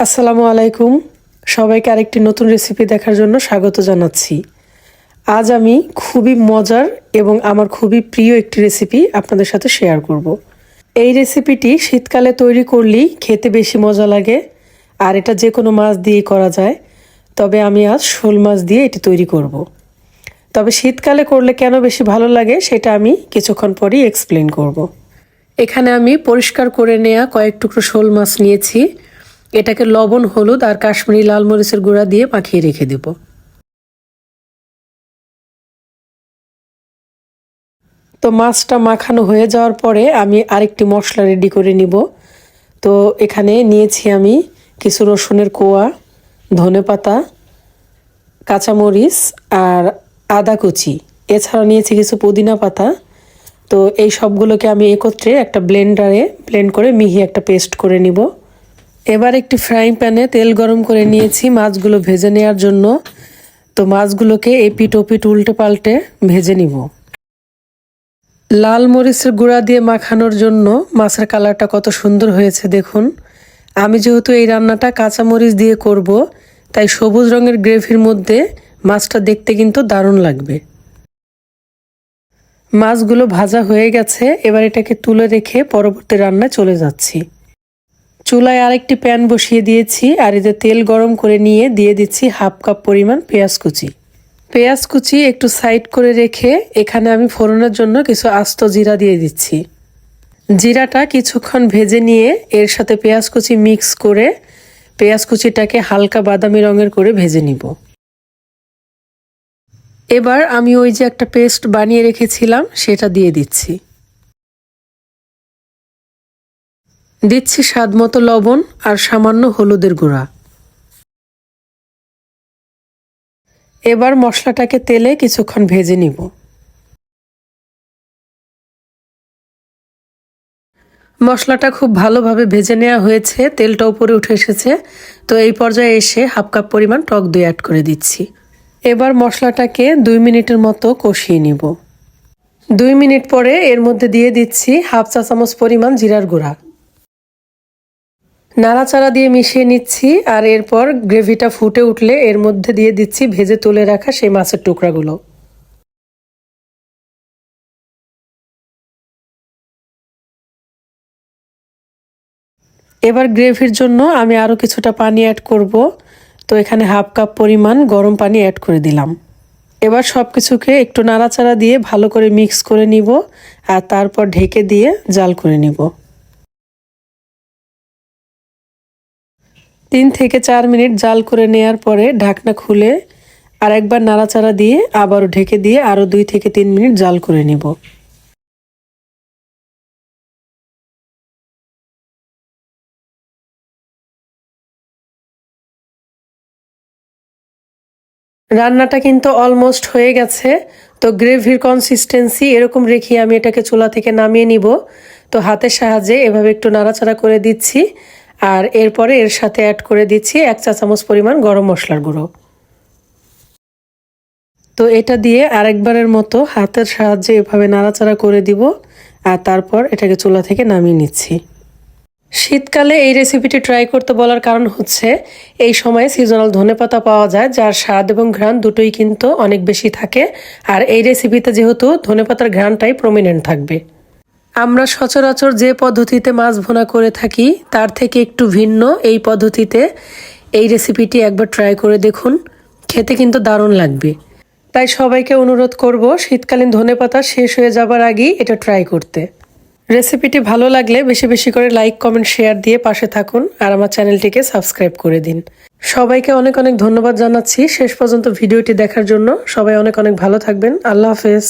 আসসালামু আলাইকুম। সবাইকে আরেকটি নতুন রেসিপি দেখার জন্য স্বাগত জানাচ্ছি। আজ আমি খুবই মজার এবং আমার খুবই প্রিয় একটি রেসিপি আপনাদের সাথে শেয়ার করব। এই রেসিপিটি শীতকালে তৈরি করলেই খেতে বেশি মজা লাগে, আর এটা যে কোনো মাছ দিয়েই করা যায়। তবে আমি আজ শোল মাছ দিয়ে এটি তৈরি করব। তবে শীতকালে করলে কেন বেশি ভালো লাগে সেটা আমি কিছুক্ষণ পরেই এক্সপ্লেন করব। এখানে আমি পরিষ্কার করে নেওয়া কয়েক টুকরো শোল মাছ নিয়েছি। এটাকে লবণ, হলুদ আর কাশ্মীরি লাল মরিচের গুঁড়া দিয়ে মাখিয়ে রেখে দেব। তো মাছটা মাখানো হয়ে যাওয়ার পরে আমি আরেকটি মশলা রেডি করে নিব। তো এখানে নিয়েছি আমি কিছু রসুনের কোয়া, ধনেপাতা, কাঁচামরিচ আর আদা কুচি। এছাড়াও নিয়েছি কিছু পুদিনা পাতা। তো এই সবগুলোকে আমি একত্রে একটা ব্লেন্ডারে ব্লেন্ড করে মিহি একটা পেস্ট করে নিব। এবার একটি ফ্রাইং প্যানে তেল গরম করে নিয়েছি মাছগুলো ভেজে নেওয়ার জন্য। তো মাছগুলোকে এপিট ওপিট উল্টে পাল্টে ভেজে নিব। লাল মরিচের গুঁড়া দিয়ে মাখানোর জন্য মাছের কালারটা কত সুন্দর হয়েছে দেখুন। আমি যেহেতু এই রান্নাটা কাঁচা মরিচ দিয়ে করব, তাই সবুজ রঙের গ্রেভির মধ্যে মাছটা দেখতে কিন্তু দারুণ লাগবে। মাছগুলো ভাজা হয়ে গেছে, এবার এটাকে তুলে রেখে পরবর্তী রান্নায় চলে যাচ্ছি। চুলায় আরেকটি প্যান বসিয়ে দিয়েছি, আর এতে তেল গরম করে নিয়ে দিয়ে দিচ্ছি হাফ কাপ পরিমাণ পেঁয়াজ কুচি। পেঁয়াজ কুচি একটু সাইড করে রেখে এখানে আমি ফোড়নের জন্য কিছু আস্ত জিরা দিয়ে দিচ্ছি। জিরাটা কিছুক্ষণ ভেজে নিয়ে এর সাথে পেঁয়াজ কুচি মিক্স করে পেঁয়াজ কুচিটাকে হালকা বাদামি রঙের করে ভেজে নিব। এবার আমি ওই যে একটা পেস্ট বানিয়ে রেখেছিলাম সেটা দিয়ে দিচ্ছি। দিচ্ছি স্বাদ মতো লবণ আর সামান্য হলুদের গুঁড়া। এবার মশলাটাকে তেলে কিছুক্ষণ ভেজে নিব। মশলাটা খুব ভালোভাবে ভেজে নেওয়া হয়েছে, তেলটা উপরে উঠে এসেছে। তো এই পর্যায়ে এসে হাফ কাপ পরিমাণ টক দই অ্যাড করে দিচ্ছি। এবার মশলাটাকে 2 মিনিটের মতো কষিয়ে নিব। 2 মিনিট পরে এর মধ্যে দিয়ে দিচ্ছি হাফ চা চামচ পরিমাণ জিরার গুঁড়া। নাড়াচাড়া দিয়ে মিশিয়ে নিচ্ছি, আর এরপর গ্রেভিটা ফুটে উঠলে এর মধ্যে দিয়ে দিচ্ছি ভেজে তুলে রাখা সেই মাছের টুকরাগুলো। এবার গ্রেভির জন্য আমি আরও কিছুটা পানি অ্যাড করব। তো এখানে হাফ কাপ পরিমাণ গরম পানি অ্যাড করে দিলাম। এবার সব কিছুকে একটু নাড়াচাড়া দিয়ে ভালো করে মিক্স করে নিব, আর তারপর ঢেকে দিয়ে জাল করে নিব। 3 থেকে 4 মিনিট জাল করে নেয়ার পরে ঢাকনা খুলে আর একবার নাড়াচাড়া দিয়ে আবারও ঢেকে দিয়ে আরও 2 থেকে 3 মিনিট জাল করে নিব। রান্নাটা কিন্তু অলমোস্ট হয়ে গেছে। তো গ্রেভির কনসিস্টেন্সি এরকম রেখে আমি এটাকে চুলা থেকে নামিয়ে নিব। তো হাতের সাহায্যে এভাবে একটু নাড়াচাড়া করে দিচ্ছি, আর এরপরে এর সাথে অ্যাড করে দিচ্ছি 1 চা চামচ পরিমাণ গরম মশলার গুঁড়ো। তো এটা দিয়ে আরেকবারের মতো হাতের সাহায্যে এভাবে নাড়াচাড়া করে দিব, আর তারপর এটাকে চুলা থেকে নামিয়ে নিচ্ছি। শীতকালে এই রেসিপিটি ট্রাই করতে বলার কারণ হচ্ছে এই সময়ে সিজনাল ধনেপাতা পাওয়া যায়, যার স্বাদ এবং ঘ্রাণ দুটোই কিন্তু অনেক বেশি থাকে। আর এই রেসিপিতে যেহেতু ধনেপাতার ঘ্রাণটাই প্রমিনেন্ট থাকবে। আমরা সচরাচর যে পদ্ধতিতে মাছ ভুনা করে থাকি তার থেকে একটু ভিন্ন এই পদ্ধতিতে এই রেসিপিটি একবার ট্রাই করে দেখুন, খেতে কিন্তু দারুণ লাগবে। তাই সবাইকে অনুরোধ করব শীতকালীন ধনেপাতা শেষ হয়ে যাবার আগেই এটা ট্রাই করতে। রেসিপিটি ভালো লাগলে বেশি বেশি করে লাইক, কমেন্ট, শেয়ার দিয়ে পাশে থাকুন, আর আমার চ্যানেলটিকে সাবস্ক্রাইব করে দিন। সবাইকে অনেক অনেক ধন্যবাদ জানাচ্ছি শেষ পর্যন্ত ভিডিওটি দেখার জন্য। সবাই অনেক অনেক ভালো থাকবেন। আল্লাহ হাফেজ।